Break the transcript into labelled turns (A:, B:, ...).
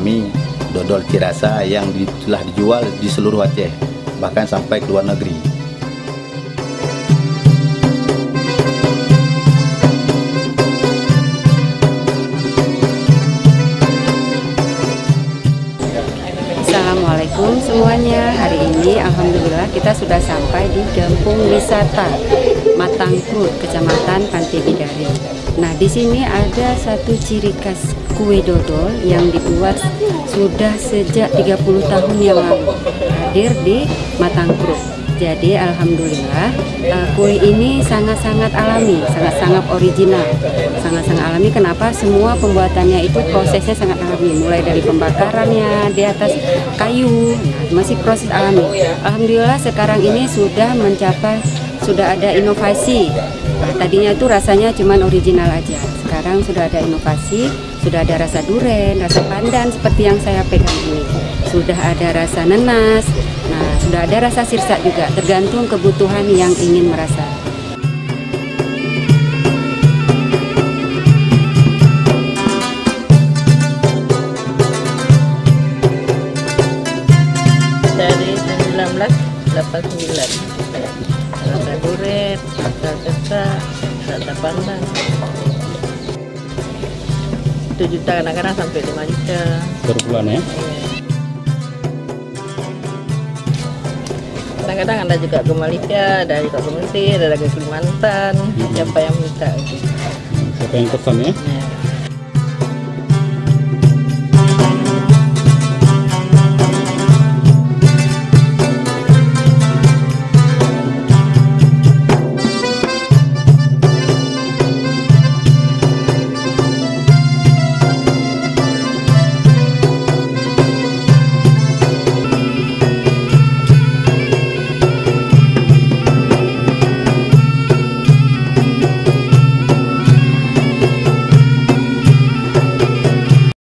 A: kami dodol Cirasa yang telah dijual di seluruh Aceh, bahkan sampai ke luar negeri.
B: Assalamualaikum semuanya. Hari ini alhamdulillah kita sudah sampai di Kampung Wisata Matangkrut, Kecamatan Pantai Bidari. Nah, di sini ada satu ciri khas kue dodol yang dibuat sudah sejak 30 tahun yang lalu, hadir di Matangkrut. Jadi alhamdulillah kue ini sangat-sangat alami, sangat-sangat original, sangat-sangat alami. Kenapa? Semua pembuatannya itu prosesnya sangat alami, mulai dari pembakarannya di atas kayu, masih proses alami. Alhamdulillah sekarang ini sudah ada inovasi. Tadinya itu rasanya cuma original aja. Sekarang sudah ada inovasi, sudah ada rasa duren, rasa pandan seperti yang saya pegang ini. Sudah ada rasa nanas. Nah, sudah ada rasa sirsak juga, tergantung kebutuhan yang ingin merasa.
C: Dari 1989, rasa duren, rasa sirsak, rasa pandan. 1 juta, kadang-kadang sampai 5 juta
D: per bulan ya?
C: Kadang-kadang ada juga ke Malaysia, ada juga ke Mesir, ada ke Kalimantan, siapa yang minta gitu.
D: Siapa yang pesan ya?
C: Ya.